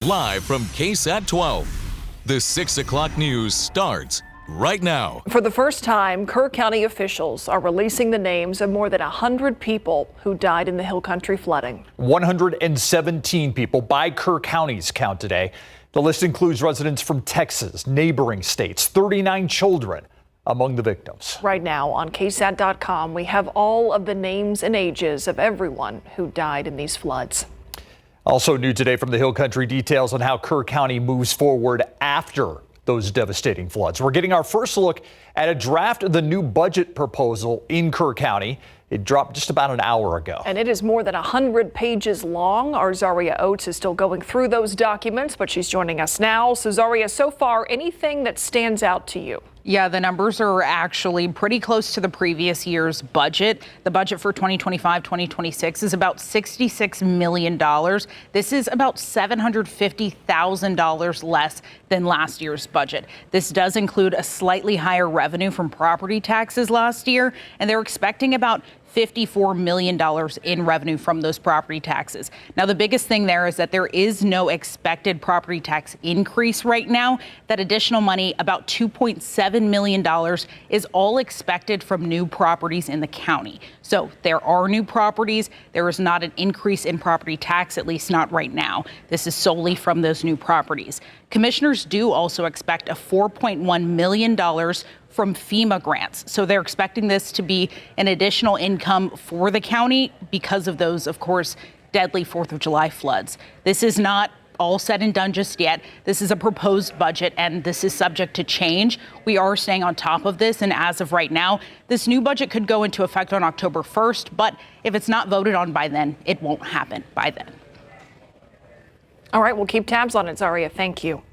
Live from KSAT 12, the 6 o'clock news starts right now. For the first time, Kerr County officials are releasing the names of more than 100 people who died in the Hill Country flooding. 117 people by Kerr County's count today. The list includes residents from Texas, neighboring states, 39 children among the victims. Right now on KSAT.com, we have all of the names and ages of everyone who died in these floods. Also new today from the Hill Country, details on how Kerr County moves forward after those devastating floods. We're getting our first look at a draft of the new budget proposal in Kerr County. It dropped just about an hour ago. And it is more than 100 pages long. Our Zaria Oates is still going through those documents, but she's joining us now. So Zaria, so far, anything that stands out to you? Yeah, the numbers are actually pretty close to the previous year's budget. The budget for 2025-2026 is about $66 million. This is about $750,000 less than last year's budget. This does include a slightly higher revenue from property taxes last year, and they're expecting about $54 million in revenue from those property taxes. Now, the biggest thing there is that there is no expected property tax increase right now. That additional money, about $2.7 million, is all expected from new properties in the county. So there are new properties. There is not an increase in property tax, at least not right now. This is solely from those new properties. Commissioners do also expect a $4.1 million from FEMA grants. So they're expecting this to be an additional income for the county because of those, of course, deadly 4th of July floods. This is not all said and done just yet. This is a proposed budget, and this is subject to change. We are staying on top of this, and as of right now, this new budget could go into effect on October 1st, but if it's not voted on by then, it won't happen by then. All right, we'll keep tabs on it, Zaria. Thank you.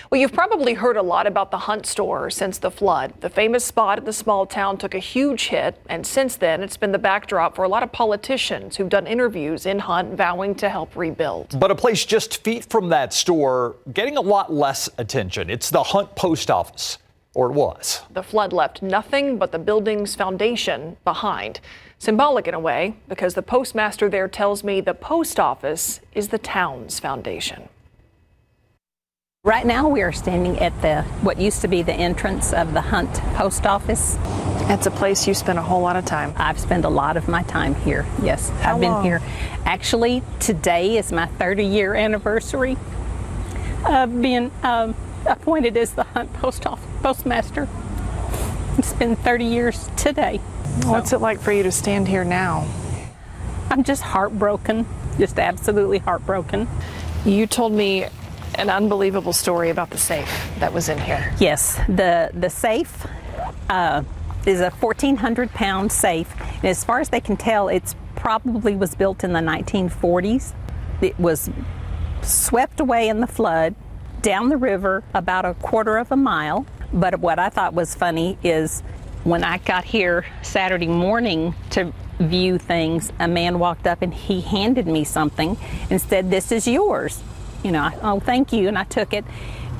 Well, you've probably heard a lot about the Hunt store since the flood. The famous spot in the small town took a huge hit, and since then, it's been the backdrop for a lot of politicians who've done interviews in Hunt vowing to help rebuild. But a place just feet from that store getting a lot less attention. It's the Hunt post office, or it was. The flood left nothing but the building's foundation behind. Symbolic in a way, because the postmaster there tells me the post office is the town's foundation. Right now we are standing at what used to be the entrance of the Hunt post office. That's a place you spend a whole lot of time. I've spent a lot of my time here, yes. How I've been long? here. Actually, today is my 30-year anniversary of being appointed as the Hunt postmaster. It's been 30 years today. What's it like for you to stand here now? I'm just heartbroken, just absolutely heartbroken. You told me an unbelievable story about the safe that was in here. Yes, the safe is a 1,400-pound safe. And as far as they can tell, it's probably was built in the 1940s. It was swept away in the flood down the river about a quarter of a mile. But what I thought was funny is when I got here Saturday morning to view things, a man walked up and he handed me something and said, "This is yours." You know, "Oh, thank you," and I took it,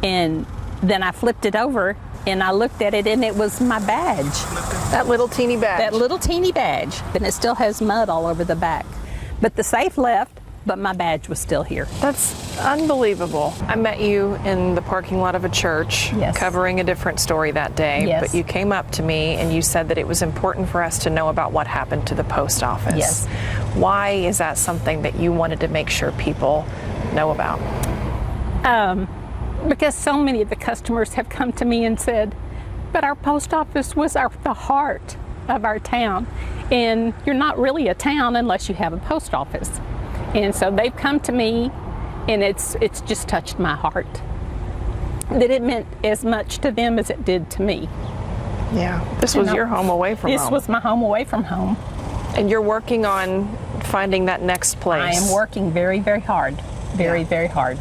and then I flipped it over, and I looked at it, and it was my badge. That little teeny badge. That little teeny badge, and it still has mud all over the back. But the safe left, but my badge was still here. That's unbelievable. I met you in the parking lot of a church, Yes. covering a different story that day, Yes. but you came up to me and you said that it was important for us to know about what happened to the post office. Yes. Why is that something that you wanted to make sure people know about? Because so many of the customers have come to me and said, "But our post office was the heart of our town, and you're not really a town unless you have a post office." And so they've come to me, and it's just touched my heart. That it meant as much to them as it did to me. Yeah, this was your home away from home. This was my home away from home. And you're working on finding that next place. I am working very, very hard. Very hard.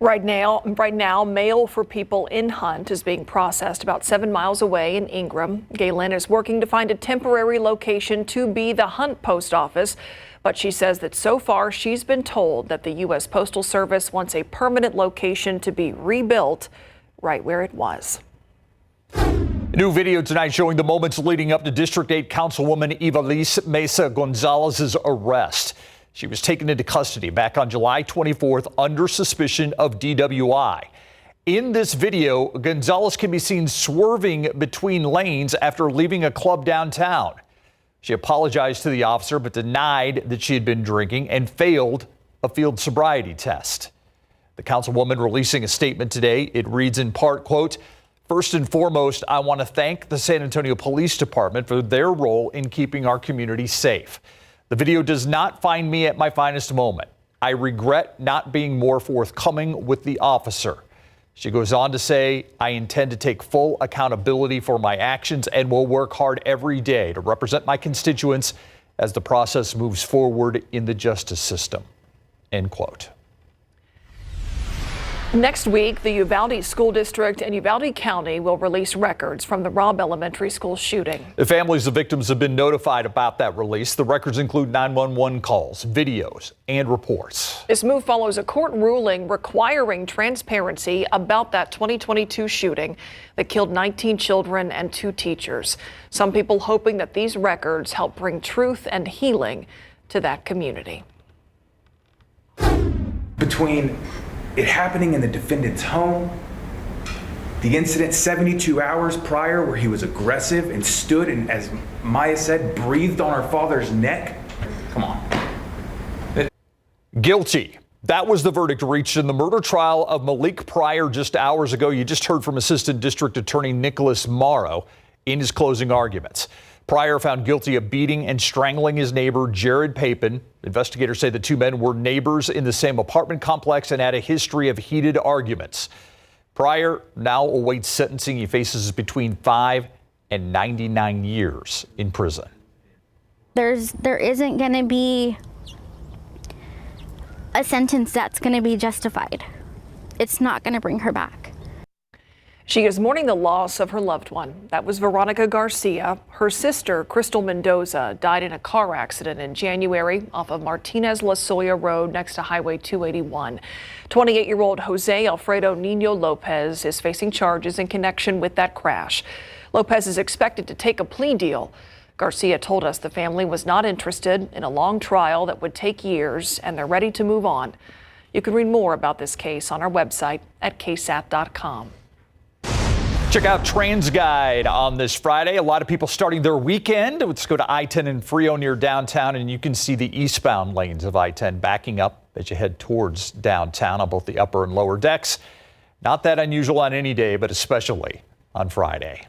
Right now, mail for people in Hunt is being processed about 7 miles away in Ingram. Galen is working to find a temporary location to be the Hunt post office, but she says that so far she's been told that the U.S. Postal Service wants a permanent location to be rebuilt right where it was. New video tonight showing the moments leading up to District 8 Councilwoman Uvalde Mesa Gonzalez's arrest. She was taken into custody back on July 24th under suspicion of DWI. In this video, Gonzalez can be seen swerving between lanes after leaving a club downtown. She apologized to the officer but denied that she had been drinking and failed a field sobriety test. The councilwoman releasing a statement today. It reads in part, quote, "First and foremost, I want to thank the San Antonio Police Department for their role in keeping our community safe. The video does not find me at my finest moment. I regret not being more forthcoming with the officer." She goes on to say, "I intend to take full accountability for my actions and will work hard every day to represent my constituents as the process moves forward in the justice system." End quote. Next week, the Uvalde School District and Uvalde County will release records from the Robb Elementary School shooting. The families of victims have been notified about that release. The records include 911 calls, videos, and reports. This move follows a court ruling requiring transparency about that 2022 shooting that killed 19 children and 2 teachers. Some people hoping that these records help bring truth and healing to that community. Between it happening in the defendant's home, the incident 72 hours prior where he was aggressive and stood and, as Maya said, breathed on her father's neck. Come on. Guilty. That was the verdict reached in the murder trial of Malik Pryor just hours ago. You just heard from Assistant District Attorney Nicholas Morrow in his closing arguments. Pryor found guilty of beating and strangling his neighbor, Jared Papin. Investigators say the 2 men were neighbors in the same apartment complex and had a history of heated arguments. Pryor now awaits sentencing. He faces between 5 and 99 years in prison. There isn't going to be a sentence that's going to be justified. It's not going to bring her back. She is mourning the loss of her loved one. That was Veronica Garcia. Her sister, Crystal Mendoza, died in a car accident in January off of Martinez La Soya Road next to Highway 281. 28-year-old Jose Alfredo Nino Lopez is facing charges in connection with that crash. Lopez is expected to take a plea deal. Garcia told us the family was not interested in a long trial that would take years, and they're ready to move on. You can read more about this case on our website at KSAT.com. Check out TransGuide on this Friday. A lot of people starting their weekend. Let's go to I-10 in Frio near downtown, and you can see the eastbound lanes of I-10 backing up as you head towards downtown on both the upper and lower decks. Not that unusual on any day, but especially on Friday.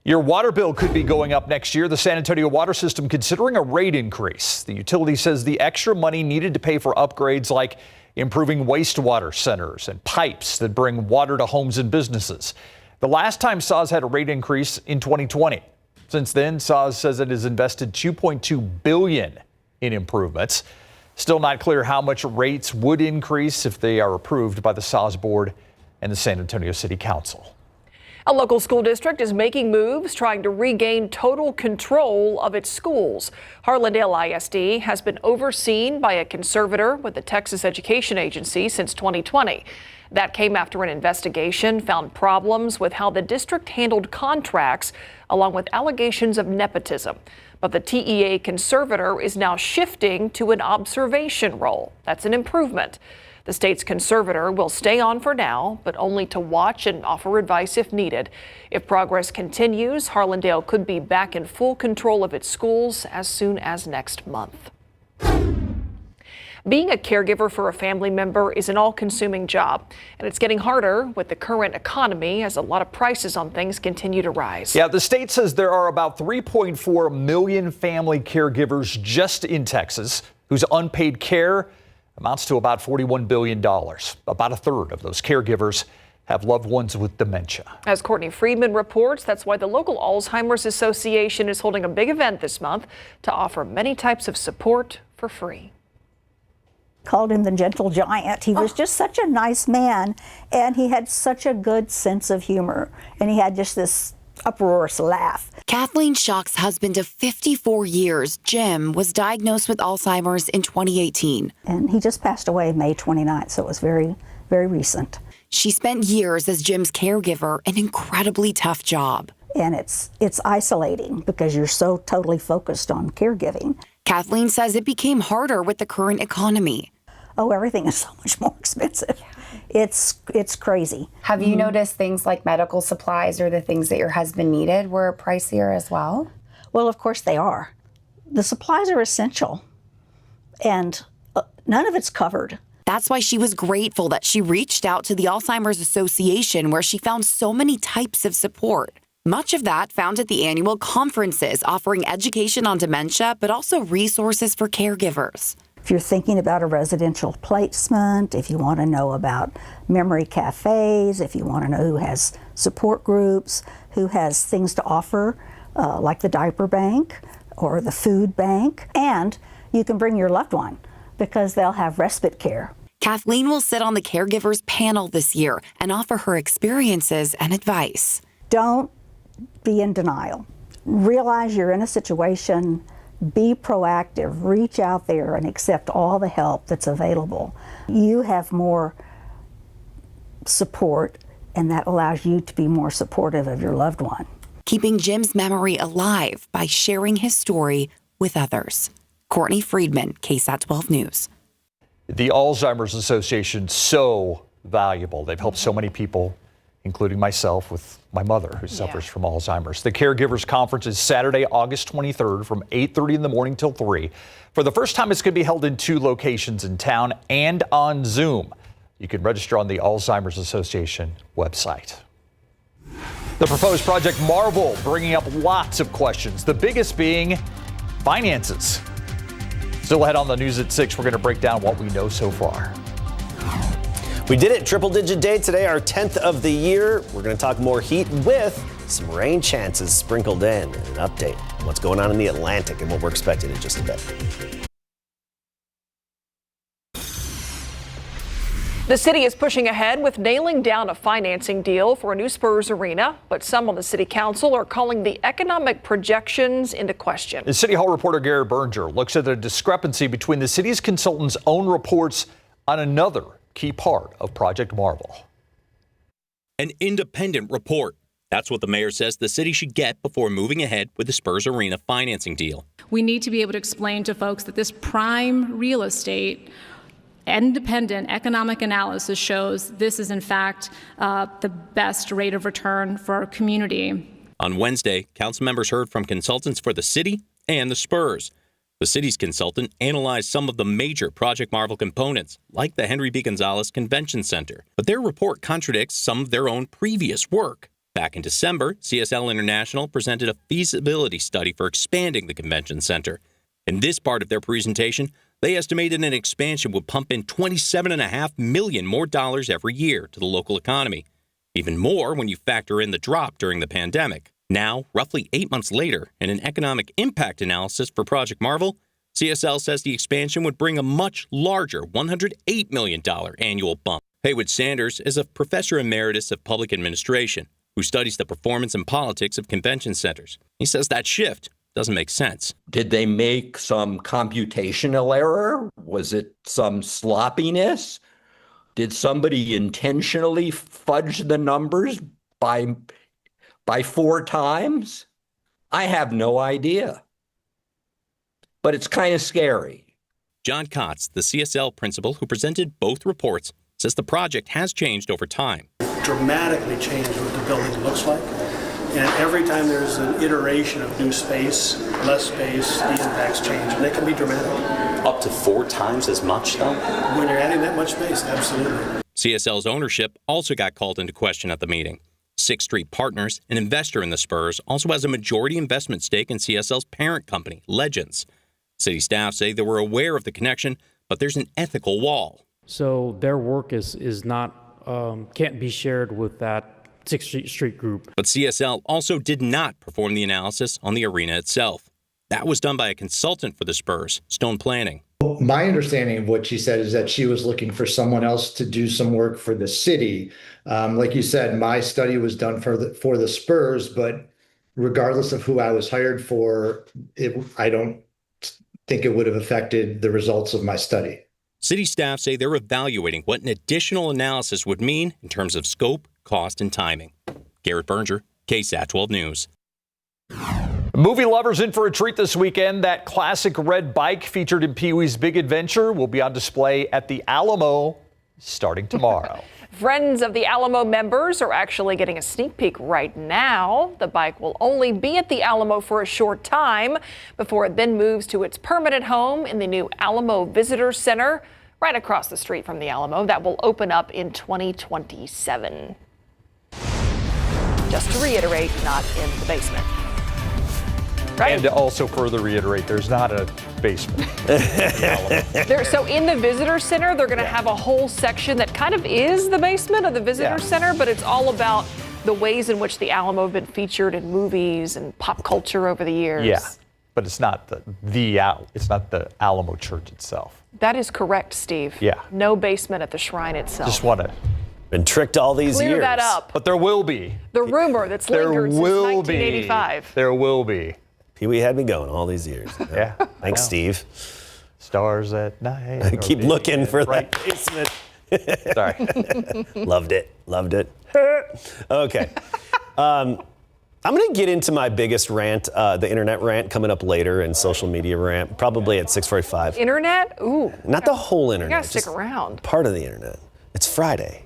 Your water bill could be going up next year. The San Antonio water system considering a rate increase. The utility says the extra money needed to pay for upgrades like improving wastewater centers and pipes that bring water to homes and businesses. The last time SAWS had a rate increase in 2020. Since then, SAWS says it has invested $2.2 billion in improvements. Still not clear how much rates would increase if they are approved by the SAWS board and the San Antonio City Council. A local school district is making moves trying to regain total control of its schools. Harlandale ISD has been overseen by a conservator with the Texas Education Agency since 2020. That came after an investigation found problems with how the district handled contracts, along with allegations of nepotism. But the TEA conservator is now shifting to an observation role. That's an improvement. The state's conservator will stay on for now, but only to watch and offer advice if needed. If progress continues, Harlandale could be back in full control of its schools as soon as next month. Being a caregiver for a family member is an all-consuming job, and it's getting harder with the current economy as a lot of prices on things continue to rise. Yeah, the state says there are about 3.4 million family caregivers just in Texas whose unpaid care amounts to about $41 billion. About a third of those caregivers have loved ones with dementia. As Courtney Friedman reports, that's why the local Alzheimer's Association is holding a big event this month to offer many types of support for free. Called him the gentle giant. He was just such a nice man, and he had such a good sense of humor, and he had just this uproarious laugh. Kathleen Schock's husband of 54 years, Jim, was diagnosed with Alzheimer's in 2018. And he just passed away May 29th, so it was very, very recent. She spent years as Jim's caregiver, an incredibly tough job. And it's isolating because you're so totally focused on caregiving. Kathleen says it became harder with the current economy. Oh, everything is so much more expensive. It's crazy. Have you noticed things like medical supplies or the things that your husband needed were pricier as well? Well, of course they are. The supplies are essential, and none of it's covered. That's why she was grateful that she reached out to the Alzheimer's Association, where she found so many types of support. Much of that found at the annual conferences, offering education on dementia, but also resources for caregivers. If you're thinking about a residential placement, if you want to know about memory cafes, if you want to know who has support groups, who has things to offer, like the diaper bank or the food bank, and you can bring your loved one because they'll have respite care. Kathleen will sit on the caregivers panel this year and offer her experiences and advice. Don't be in denial. Realize you're in a situation. Be proactive. Reach out there and accept all the help that's available. You have more support, and that allows you to be more supportive of your loved one. Keeping Jim's memory alive by sharing his story with others. Courtney Friedman, KSAT 12 News. The Alzheimer's Association, so valuable. They've helped so many people, including myself with my mother who suffers from Alzheimer's. The Caregivers Conference is Saturday, August 23rd from 8:30 in the morning till 3. For the first time, it's going to be held in 2 locations in town and on Zoom. You can register on the Alzheimer's Association website. The proposed Project Marvel bringing up lots of questions, the biggest being finances. Still ahead on the news at 6, we're going to break down what we know so far. We did it. Triple-digit day today, our 10th of the year. We're going to talk more heat with some rain chances sprinkled in. And an update on what's going on in the Atlantic and what we're expecting in just a bit. The city is pushing ahead with nailing down a financing deal for a new Spurs arena, but some on the city council are calling the economic projections into question. The City Hall reporter Garrett Berger looks at the discrepancy between the city's consultants' own reports on another key part of Project Marvel. An independent report. That's what the mayor says the city should get before moving ahead with the Spurs Arena financing deal. We need to be able to explain to folks that this prime real estate independent economic analysis shows this is in fact the best rate of return for our community. On Wednesday, council members heard from consultants for the city and the Spurs. The city's consultant analyzed some of the major Project Marvel components, like the Henry B. Gonzalez Convention Center. But their report contradicts some of their own previous work. Back in December, CSL International presented a feasibility study for expanding the convention center. In this part of their presentation, they estimated an expansion would pump in $27.5 million more dollars every year to the local economy. Even more when you factor in the drop during the pandemic. Now, roughly 8 months later, in an economic impact analysis for Project Marvel, CSL says the expansion would bring a much larger $108 million annual bump. Haywood Sanders is a professor emeritus of public administration who studies the performance and politics of convention centers. He says that shift doesn't make sense. Did they make some computational error? Was it some sloppiness? Did somebody intentionally fudge the numbers by 4 times? I have no idea. But it's kind of scary. John Kotz, the CSL principal who presented both reports, says the project has changed over time. Dramatically changed what the building looks like. And every time there's an iteration of new space, less space, the impacts change. And they can be dramatic. Up to 4 times as much, though? When you're adding that much space, absolutely. CSL's ownership also got called into question at the meeting. Sixth Street Partners, an investor in the Spurs, also has a majority investment stake in CSL's parent company, Legends. City staff say they were aware of the connection, but there's an ethical wall. So their work is not can't be shared with that Sixth Street group. But CSL also did not perform the analysis on the arena itself. That was done by a consultant for the Spurs, Stone Planning. My understanding of what she said is that she was looking for someone else to do some work for the city. Like you said, my study was done for the Spurs, but regardless of who I was hired for, I don't think it would have affected the results of my study. City staff say they're evaluating what an additional analysis would mean in terms of scope, cost, and timing. Garrett Berger, KSAT 12 News. Movie lovers in for a treat this weekend. That classic red bike featured in Pee-wee's Big Adventure will be on display at the Alamo starting tomorrow. Friends of the Alamo members are actually getting a sneak peek right now. The bike will only be at the Alamo for a short time before it then moves to its permanent home in the new Alamo Visitor Center right across the street from the Alamo that will open up in 2027. Just to reiterate, not in the basement. Right. And to also further reiterate, there's not a basement. So in the visitor center, they're going to have a whole section that kind of is the basement of the visitor center, but it's all about the ways in which the Alamo have been featured in movies and pop culture over the years. Yeah, but it's not it's not the Alamo Church itself. That is correct, Steve. Yeah. No basement at the shrine itself. Just want to. Been tricked all these years. Clear that up. But there will be. The rumor that's lingered since 1985. There will be. Pee-wee had me going all these years. Yeah. Thanks, Steve. Stars at night. I keep looking for that basement. Sorry. Loved it. Okay. I'm going to get into my biggest rant, the internet rant, coming up later, and social media rant, probably at 6:45. Internet? Ooh. Not the whole You internet. gotta stick around. Part of the internet. It's Friday.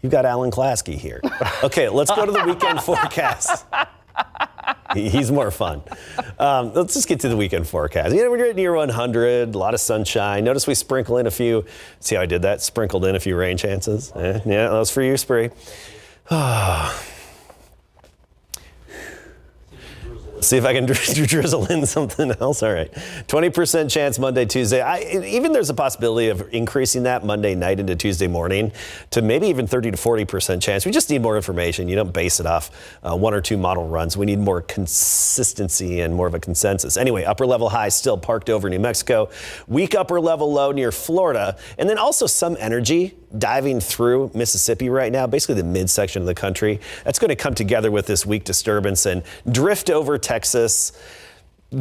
You've got Alan Klasky here. Okay, let's go to the weekend forecast. He's more fun. Let's just get to the weekend forecast. We're near 100, a lot of sunshine. Notice we sprinkle in a few. See how I did that? Sprinkled in a few rain chances. Yeah, that was for you, Spree. See if I can drizzle in something else. All right. 20% chance Monday, Tuesday. Even there's a possibility of increasing that Monday night into Tuesday morning to maybe even 30 to 40% chance. We just need more information. You don't base it off one or two model runs. We need more consistency and more of a consensus. Anyway, upper level high still parked over New Mexico. Weak upper level low near Florida. And then also some energy diving through Mississippi right now, basically the midsection of the country. That's going to come together with this weak disturbance and drift over Texas,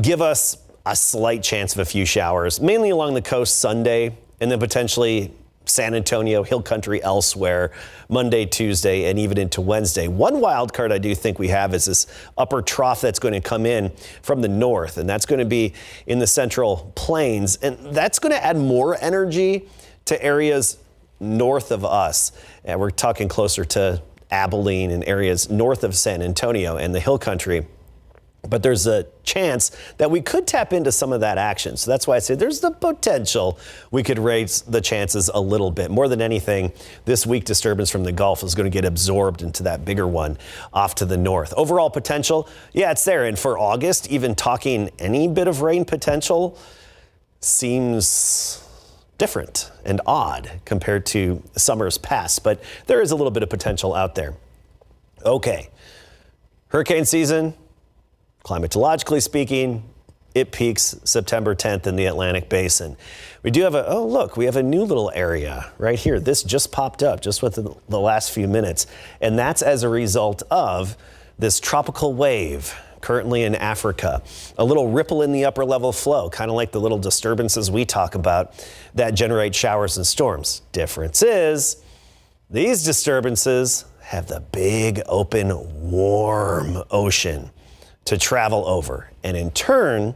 give us a slight chance of a few showers, mainly along the coast Sunday, and then potentially San Antonio, Hill Country elsewhere, Monday, Tuesday, and even into Wednesday. One wild card I do think we have is this upper trough that's going to come in from the north, and that's going to be in the Central Plains, and that's going to add more energy to areas north of us. And we're talking closer to Abilene and areas north of San Antonio and the Hill Country. But there's a chance that we could tap into some of that action. So that's why I say there's the potential we could raise the chances a little bit. More than anything, this weak disturbance from the Gulf is going to get absorbed into that bigger one off to the north. Overall potential, yeah, it's there. And for August, even talking any bit of rain potential seems different and odd compared to summers past, but there is a little bit of potential out there. Okay, hurricane season, climatologically speaking, it peaks September 10th in the Atlantic Basin. We do have we have a new little area right here. This just popped up just within the last few minutes, and that's as a result of this tropical wave currently in Africa. A little ripple in the upper level flow, kind of like the little disturbances we talk about that generate showers and storms. Difference is these disturbances have the big open warm ocean to travel over, and in turn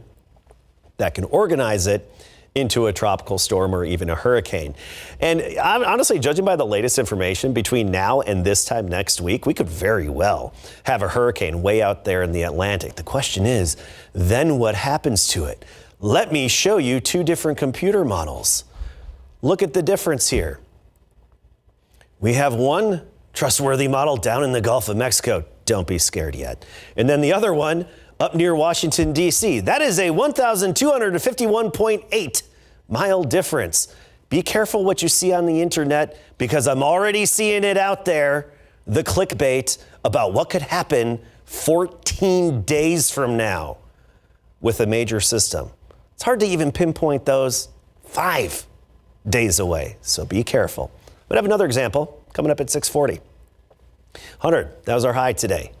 that can organize it into a tropical storm or even a hurricane. And I'm honestly, judging by the latest information, between now and this time next week, we could very well have a hurricane way out there in the Atlantic. The question is, then what happens to it? Let me show you two different computer models. Look at the difference here. We have one trustworthy model down in the Gulf of Mexico. Don't be scared yet. And then the other one up near Washington, D.C. That is a 1,251.8 mile difference. Be careful what you see on the internet, because I'm already seeing it out there, the clickbait about what could happen 14 days from now with a major system. It's hard to even pinpoint those 5 days away, so be careful. But I have another example coming up at 6:40. 100, that was our high today.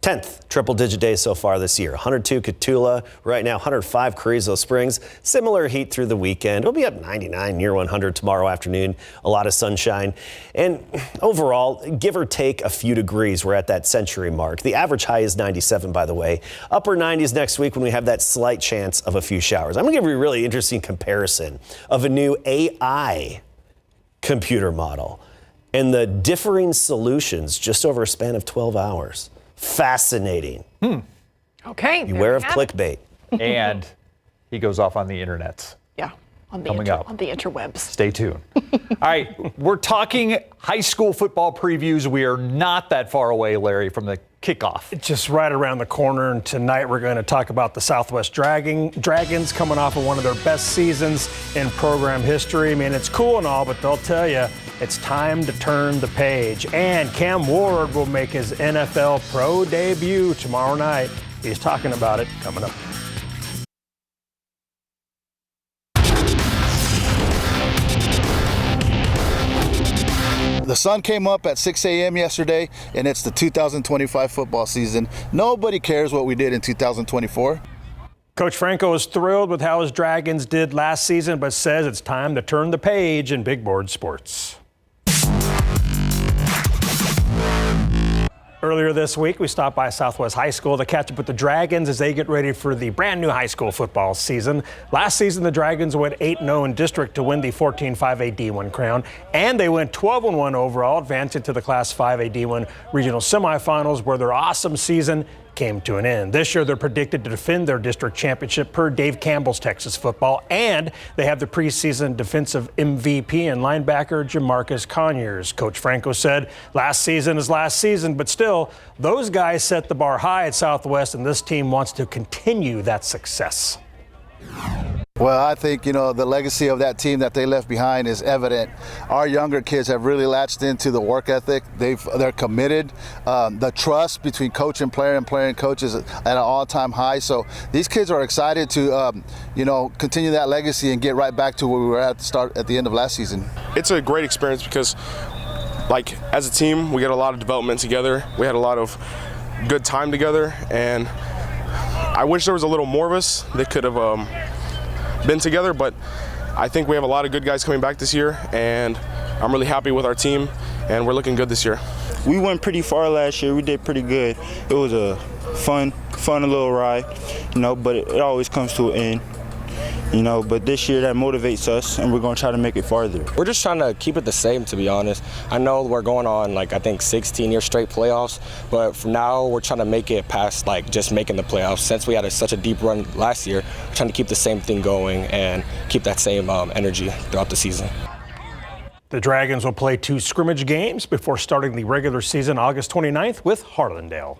10th triple-digit day so far this year. 102 Cotulla, right now 105 Carrizo Springs. Similar heat through the weekend. It'll be up 99, near 100 tomorrow afternoon. A lot of sunshine. And overall, give or take a few degrees, we're at that century mark. The average high is 97, by the way. Upper 90s next week when we have that slight chance of a few showers. I'm going to give you a really interesting comparison of a new AI computer model and the differing solutions just over a span of 12 hours. Fascinating. Okay. Beware of clickbait. And he goes off on the internet. Yeah, on the interwebs. Stay tuned. All right, we're talking high school football previews. We are not that far away, Larry, from the kickoff. Just right around the corner, and tonight we're going to talk about the Southwest Dragons coming off of one of their best seasons in program history. I mean, it's cool and all, but they'll tell you it's time to turn the page. And Cam Ward will make his NFL pro debut tomorrow night. He's talking about it coming up. The sun came up at 6 a.m. yesterday, and it's the 2025 football season. Nobody cares what we did in 2024. Coach Franco is thrilled with how his Dragons did last season, but says it's time to turn the page in big board sports. Earlier this week, we stopped by Southwest High School to catch up with the Dragons as they get ready for the brand new high school football season. Last season, the Dragons went 8-0 in district to win the 14-5A D1 crown, and they went 12-1 overall, advancing to the Class 5A D1 regional semifinals, where their awesome season came to an end. This year, they're predicted to defend their district championship per Dave Campbell's Texas Football, and they have the preseason defensive MVP and linebacker Jamarcus Conyers. Coach Franco said last season is last season, but still, those guys set the bar high at Southwest, and this team wants to continue that success. Well, I think, the legacy of that team that they left behind is evident. Our younger kids have really latched into the work ethic. They're committed. The trust between coach and player and coach is at an all-time high. So these kids are excited to, continue that legacy and get right back to where we were at the end of last season. It's a great experience because, as a team, we get a lot of development together. We had a lot of good time together, and I wish there was a little more of us that could have been together, but I think we have a lot of good guys coming back this year, and I'm really happy with our team, and we're looking good this year. We went pretty far last year. We did pretty good. It was a fun little ride, but it always comes to an end. But this year that motivates us, and we're going to try to make it farther. We're just trying to keep it the same, to be honest. I know we're going on, 16-year straight playoffs, but for now, we're trying to make it past, just making the playoffs. Since we had such a deep run last year, we're trying to keep the same thing going and keep that same energy throughout the season. The Dragons will play 2 scrimmage games before starting the regular season August 29th with Harlandale.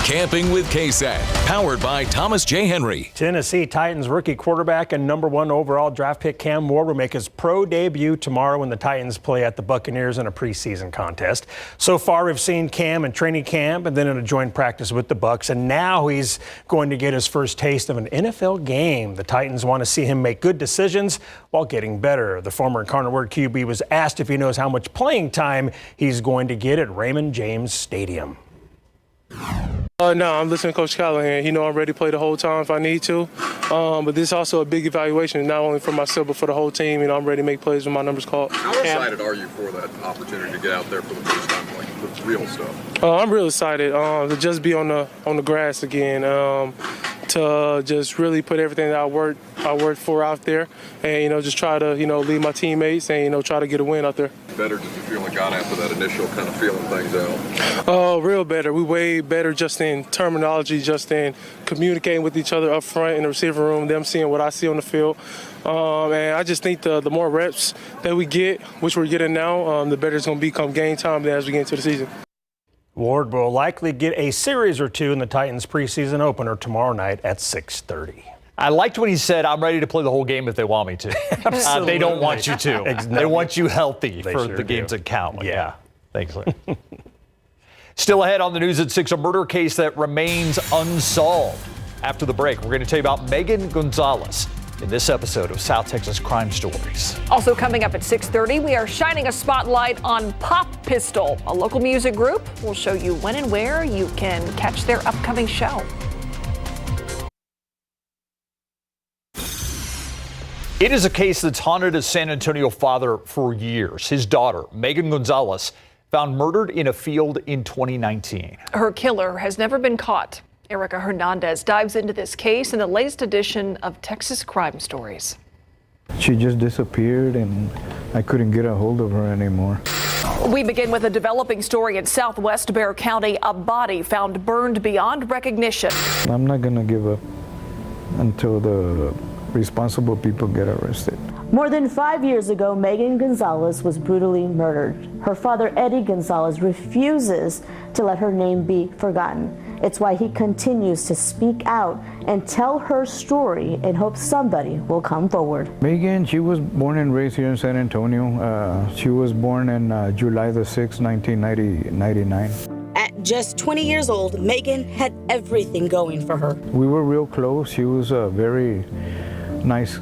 Camping with KSAT, powered by Thomas J. Henry. Tennessee Titans rookie quarterback and #1 overall draft pick Cam Ward will make his pro debut tomorrow when the Titans play at the Buccaneers in a preseason contest. So far, we've seen Cam in training camp and then in a joint practice with the Bucs, and now he's going to get his first taste of an NFL game. The Titans want to see him make good decisions while getting better. The former Carnarvon QB was asked if he knows how much playing time he's going to get at Raymond James Stadium. No, I'm listening to Coach Callahan. I'm ready to play the whole time if I need to. But this is also a big evaluation, not only for myself, but for the whole team. I'm ready to make plays when my number's called. How excited are you for that opportunity to get out there for the first time, the real stuff? I'm real excited to just be on the grass again, to just really put everything that I worked for out there, and just try to lead my teammates and try to get a win out there. Better did you feel like got after that initial kind of feeling things out? Oh, real better. We way better just in terminology, just in communicating with each other up front in the receiver room, them seeing what I see on the field. And I just think the more reps that we get, which we're getting now, the better it's going to become game time as we get into the season. Ward will likely get a series or 2 in the Titans preseason opener tomorrow night at 6:30. I liked when he said, I'm ready to play the whole game if they want me to. They don't want you to. They want you healthy for the games that count. Yeah. Thanks, Larry. Still ahead on the news at 6, a murder case that remains unsolved. After the break, we're going to tell you about Megan Gonzalez. in this episode of South Texas Crime Stories. Also coming up at 6:30, we are shining a spotlight on Pop Pistol, a local music group. We'll show you when and where you can catch their upcoming show. It is a case that's haunted a San Antonio father for years. His daughter, Megan Gonzalez, found murdered in a field in 2019. Her killer has never been caught. Erica Hernandez dives into this case in the latest edition of Texas Crime Stories. She just disappeared and I couldn't get a hold of her anymore. We begin with a developing story in southwest Bexar County, a body found burned beyond recognition. I'm not going to give up until the responsible people get arrested. More than 5 years ago, Megan Gonzalez was brutally murdered. Her father, Eddie Gonzalez, refuses to let her name be forgotten. It's why he continues to speak out and tell her story in hopes somebody will come forward. Megan, she was born and raised here in San Antonio. She was born in July the 6th, 1999. At just 20 years old, Megan had everything going for her. We were real close. She was a very nice,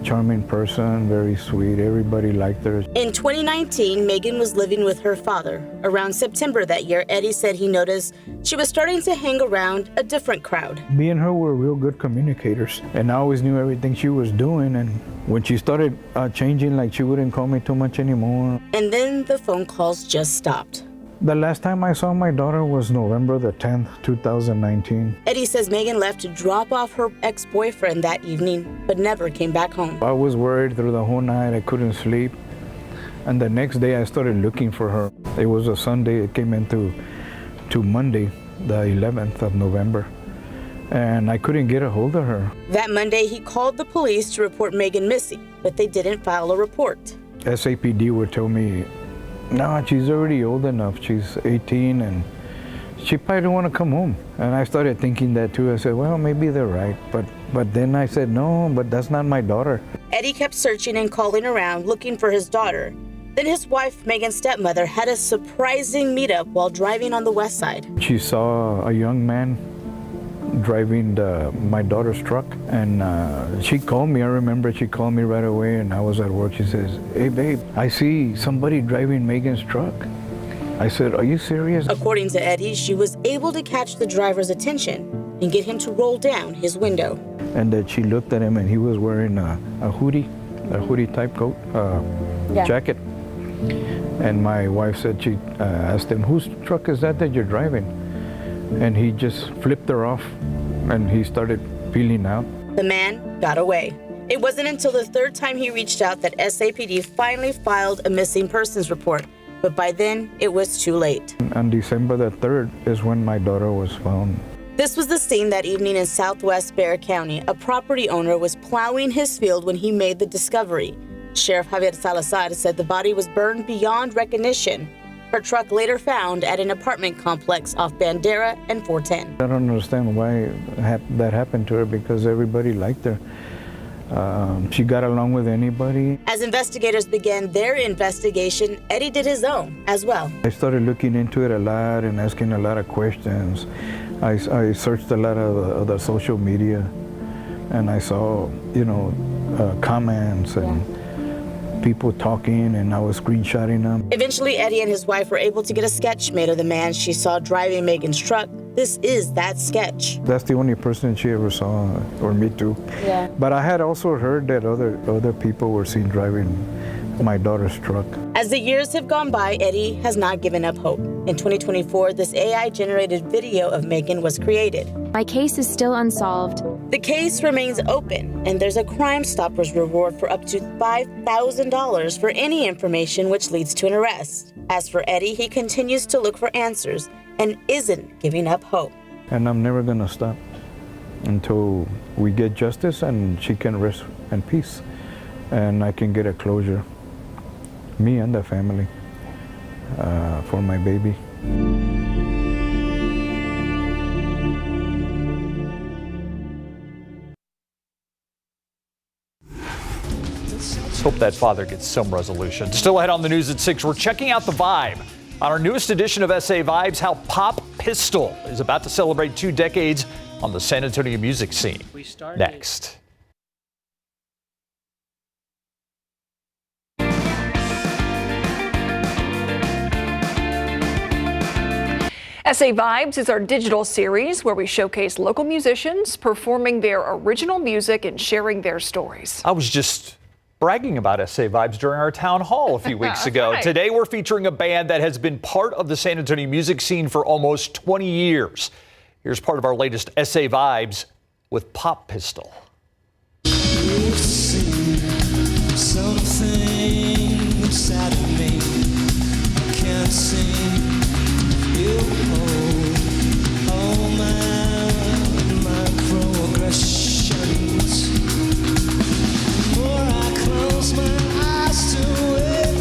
charming person, very sweet. Everybody liked her. In 2019, Megan was living with her father. Around September that year, Eddie said he noticed she was starting to hang around a different crowd. Me and her were real good communicators, and I always knew everything she was doing. And when she started changing, like she wouldn't call me too much anymore. And then the phone calls just stopped. The last time I saw my daughter was November the 10th, 2019. Eddie says Megan left to drop off her ex-boyfriend that evening, but never came back home. I was worried through the whole night. I couldn't sleep. And the next day I started looking for her. It was a Sunday. It came into Monday, the 11th of November. And I couldn't get a hold of her. That Monday, he called the police to report Megan missing, but they didn't file a report. SAPD would tell me, no, she's already old enough. She's 18 and she probably don't want to come home. And I started thinking that too. I said, well, maybe they're right. But then I said, no, but that's not my daughter. Eddie kept searching and calling around looking for his daughter. Then his wife, Megan's stepmother, had a surprising meetup while driving on the west side. She saw a young man driving my daughter's truck, and she called me. I remember she called me right away, and I was at work. She says, hey babe, I see somebody driving Megan's truck. I said, are you serious? According to Eddie, she was able to catch the driver's attention and get him to roll down his window. And that she looked at him, and he was wearing a hoodie type coat, jacket. And my wife said, she asked him, whose truck is that you're driving? And he just flipped her off, and he started peeling out. The man got away. It wasn't until the third time he reached out that SAPD finally filed a missing persons report, but by then it was too late. On December the 3rd is when my daughter was found. This was the scene that evening in southwest Bexar County. A property owner was plowing his field when he made the discovery. Sheriff Javier Salazar said the body was burned beyond recognition. Her truck later found at an apartment complex off Bandera and 410. I don't understand why that happened to her, because everybody liked her. She got along with anybody. As investigators began their investigation, Eddie did his own as well. I started looking into it a lot and asking a lot of questions. I searched a lot of the social media, and I saw, comments and people talking, and I was screenshotting them. Eventually, Eddie and his wife were able to get a sketch made of the man she saw driving Megan's truck. This is that sketch. That's the only person she ever saw, or me too. Yeah. But I had also heard that other people were seen driving my daughter's truck. As the years have gone by, Eddie has not given up hope. In 2024, this AI-generated video of Megan was created. My case is still unsolved. The case remains open, and there's a Crime Stoppers reward for up to $5,000 for any information which leads to an arrest. As for Eddie, he continues to look for answers and isn't giving up hope. And I'm never going to stop until we get justice and she can rest in peace and I can get a closure, me and the family, for my baby. Let's hope that father gets some resolution. Still ahead on the news at 6, we're checking out the vibe. On our newest edition of SA Vibes, how Pop Pistol is about to celebrate 2 decades on the San Antonio music scene. Next. SA Vibes is our digital series where we showcase local musicians performing their original music and sharing their stories. I was just bragging about SA Vibes during our town hall a few weeks ago. Right. Today we're featuring a band that has been part of the San Antonio music scene for almost 20 years. Here's part of our latest SA Vibes with Pop Pistol. Something inside of me can't sing. You hold all my progressions. The more I close my eyes to it,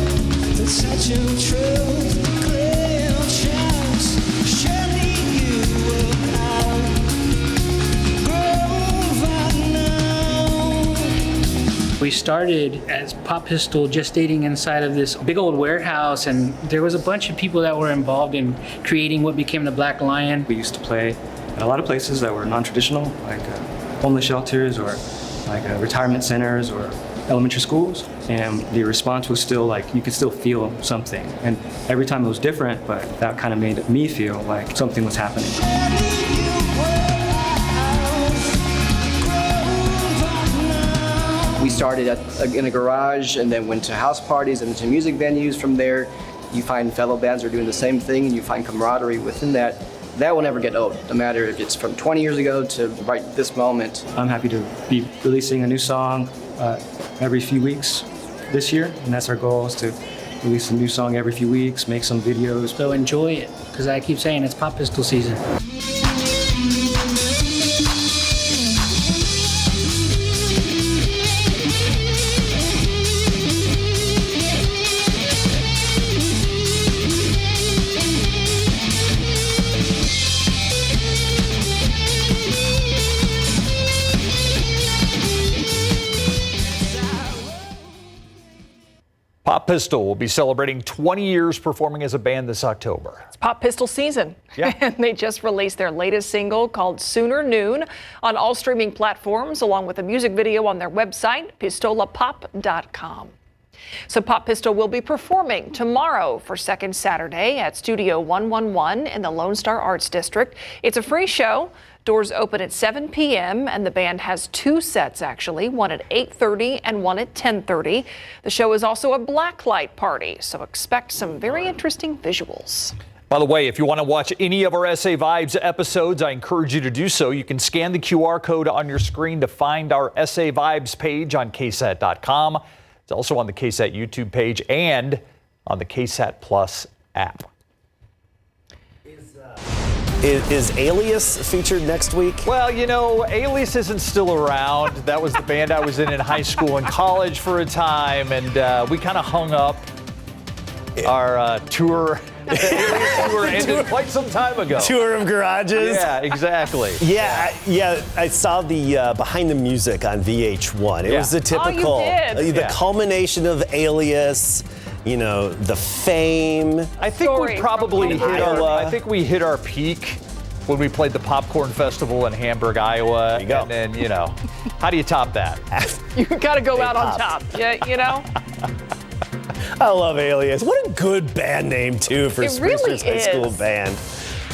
the touch of truth, the clear chance. Surely you will outgrow by now. We started as Pop Pistol gestating inside of this big old warehouse, and there was a bunch of people that were involved in creating what became the Black Lion. We used to play at a lot of places that were non-traditional, like homeless shelters or like retirement centers or elementary schools, and the response was still like you could still feel something, and every time it was different, but that kind of made me feel like something was happening. We started in a garage and then went to house parties and to music venues. From there, you find fellow bands are doing the same thing, and you find camaraderie within that. That will never get old, no matter if it's from 20 years ago to right this moment. I'm happy to be releasing a new song every few weeks this year, and that's our goal, is to release a new song every few weeks, make some videos. So enjoy it, because I keep saying it's Pop Pistol season. Pop Pistol will be celebrating 20 years performing as a band this October. It's Pop Pistol season. Yeah. And they just released their latest single called Sooner Noon on all streaming platforms, along with a music video on their website, pistolapop.com. So Pop Pistol will be performing tomorrow for Second Saturday at Studio 111 in the Lone Star Arts District. It's a free show. Doors open at 7 p.m. and the band has two sets, actually, one at 8:30 and one at 10:30. The show is also a blacklight party, so expect some very interesting visuals. By the way, if you want to watch any of our SA Vibes episodes, I encourage you to do so. You can scan the QR code on your screen to find our SA Vibes page on KSAT.com. It's also on the KSAT YouTube page and on the KSAT Plus app. Is Alias featured next week? Well, you know, Alias isn't still around. That was the band I was in high school and college for a time, and we kind of hung up our tour. Alias tour ended quite some time ago. Tour of garages. Yeah, exactly. Yeah. I saw the behind the music on VH1. It was the typical, the culmination of Alias. You know, the fame. I think we probably hit our peak when we played the Popcorn Festival in Hamburg, Iowa. There you go. And then, you know, how do you top that? You got to go out on top. Yeah, you know. I love Alias. What a good band name too for Spruce's high school band.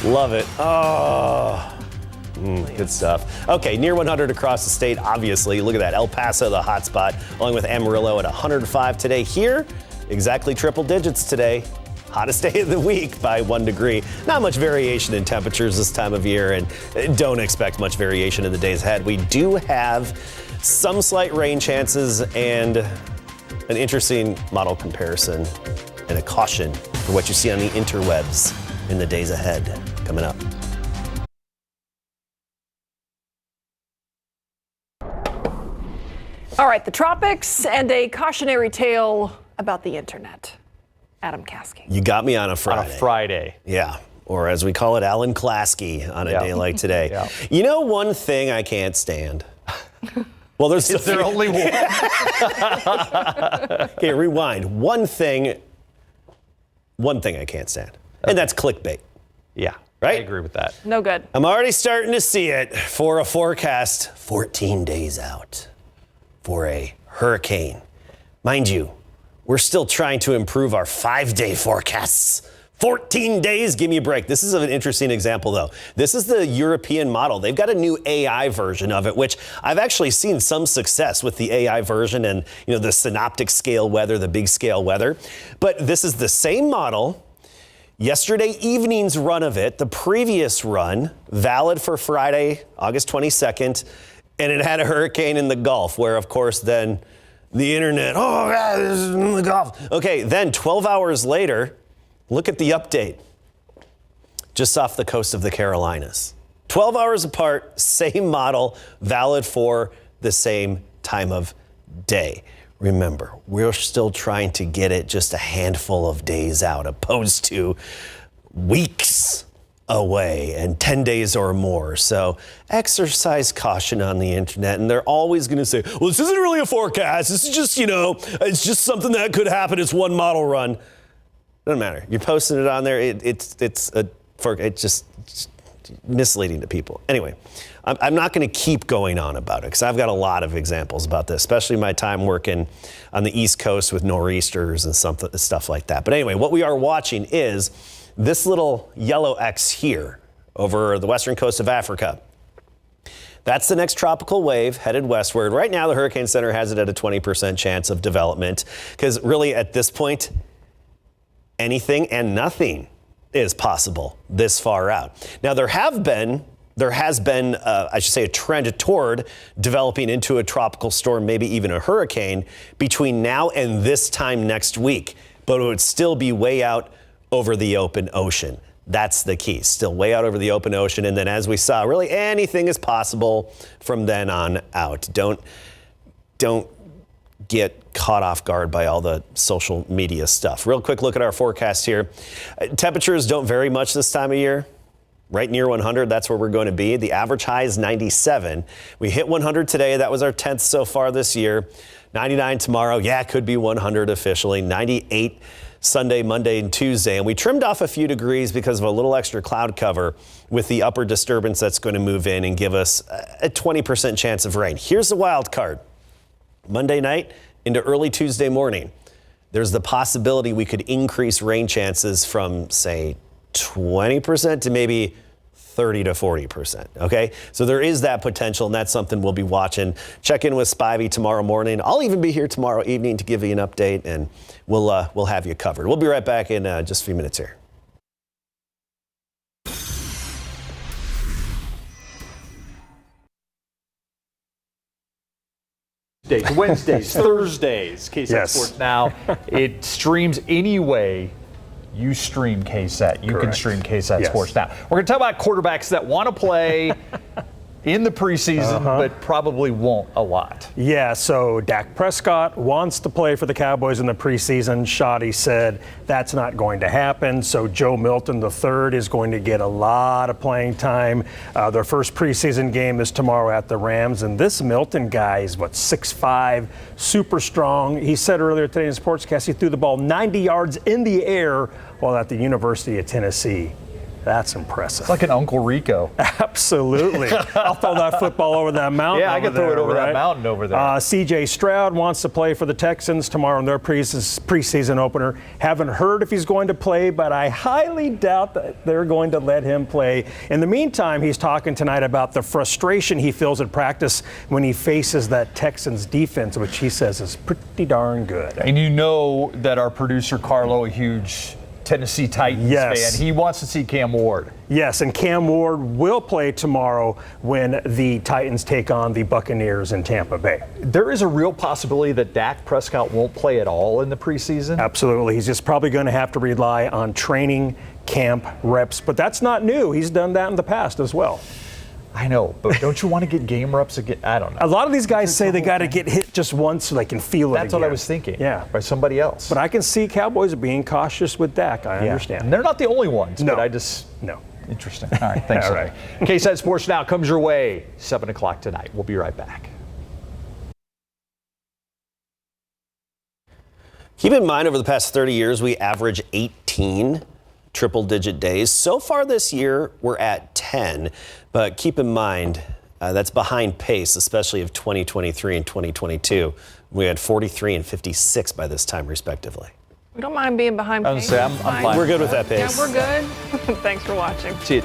Love it. Oh. Good stuff. Okay, near 100 across the state, obviously. Look at that. El Paso, the hot spot, along with Amarillo at 105 today. Here, exactly triple digits today. Hottest day of the week by 1 degree. Not much variation in temperatures this time of year, and don't expect much variation in the days ahead. We do have some slight rain chances and an interesting model comparison and a caution for what you see on the interwebs in the days ahead. Coming up. All right, the tropics and a cautionary tale about the internet. Adam Caskey. You got me on a Friday. On a Friday. Yeah. Or as we call it, Alan Klasky on a day like today. Yeah. You know one thing I can't stand? Well, there's Is there only one? Okay, rewind. One thing I can't stand. And that's clickbait. Yeah. Right? I agree with that. No good. I'm already starting to see it for a forecast 14 days out for a hurricane. Mind you, we're still trying to improve our 5-day forecasts 14 days, give me a break. This is an interesting example, though. This is the European model. They've got a new AI version of it, which I've actually seen some success with the AI version and, the synoptic scale weather, the big scale weather. But this is the same model. Yesterday evening's run of it, the previous run, valid for Friday, August 22nd, and it had a hurricane in the Gulf, where, of course, then the internet, oh, God, this is in the Gulf. Okay, then 12 hours later, look at the update. Just off the coast of the Carolinas. 12 hours apart, same model, valid for the same time of day. Remember, we're still trying to get it just a handful of days out, opposed to weeks away and 10 days or more. So exercise caution on the internet. And they're always going to say, well, this isn't really a forecast. This is just, it's just something that could happen. It's one model run. Doesn't matter. You're posting it on there. It's just misleading to people. Anyway, I'm not going to keep going on about it because I've got a lot of examples about this, especially my time working on the East Coast with nor'easters and stuff like that. But anyway, what we are watching is this little yellow X here over the western coast of Africa. That's the next tropical wave headed westward. Right now, the Hurricane Center has it at a 20% chance of development because really at this point, anything and nothing is possible this far out. Now, there has been, I should say, a trend toward developing into a tropical storm, maybe even a hurricane, between now and this time next week. But it would still be way out over the open ocean. That's the key. Still way out over the open ocean. And then, as we saw, really anything is possible from then on out. Don't get caught off guard by all the social media stuff. Real quick look at our forecast here. Temperatures don't vary much this time of year. Right near 100, that's where we're going to be. The average high is 97. We hit 100 today. That was our 10th so far this year. 99 tomorrow. Yeah, it could be 100 officially. 98 Sunday, Monday, and Tuesday. And we trimmed off a few degrees because of a little extra cloud cover with the upper disturbance that's going to move in and give us a 20% chance of rain. Here's the wild card. Monday night into early Tuesday morning, there's the possibility we could increase rain chances from, say, 20% to maybe 30 to 40%. Okay, so there is that potential, and that's something we'll be watching. Check in with Spivey tomorrow morning. I'll even be here tomorrow evening to give you an update, and we'll have you covered. We'll be right back in just a few minutes here. Wednesdays, Thursdays, KSAT Sports Now. It streams any way you stream KSAT. You can stream KSAT Sports Now. We're going to talk about quarterbacks that want to play in the preseason, but probably won't a lot. Yeah, so Dak Prescott wants to play for the Cowboys in the preseason. Shoddy said that's not going to happen. So Joe Milton III is going to get a lot of playing time. Their first preseason game is tomorrow at the Rams. And this Milton guy is, 6'5", super strong. He said earlier today in the Sportscast he threw the ball 90 yards in the air while at the University of Tennessee. That's impressive. It's like an Uncle Rico. Absolutely. I'll throw that football over that mountain. Yeah, I can throw it over that mountain over there. C.J. Stroud wants to play for the Texans tomorrow in their preseason opener. Haven't heard if he's going to play, but I highly doubt that they're going to let him play. In the meantime, he's talking tonight about the frustration he feels at practice when he faces that Texans defense, which he says is pretty darn good. And you know that our producer, Carlo, a huge Tennessee Titans fan. He wants to see Cam Ward. Yes, and Cam Ward will play tomorrow when the Titans take on the Buccaneers in Tampa Bay. There is a real possibility that Dak Prescott won't play at all in the preseason? Absolutely. He's just probably going to have to rely on training camp reps, but that's not new. He's done that in the past as well. I know, but don't you want to get game reps again? I don't know. A lot of these guys say they got to get hit just once so they can feel it. That's what I was thinking. Yeah, by somebody else. But I can see Cowboys being cautious with Dak. I understand. And they're not the only ones. No. But I just Interesting. All right. Thanks. All right. KSAT Sports Now comes your way 7 o'clock tonight. We'll be right back. Keep in mind, over the past 30 years, we average 18 triple-digit days. So far this year, we're at 10. But keep in mind, that's behind pace, especially of 2023 and 2022. We had 43 and 56 by this time, respectively. We don't mind being behind I was Paige. gonna say, I'm fine. We're good with that Yeah, pace. we're good. Thanks for watching. See you.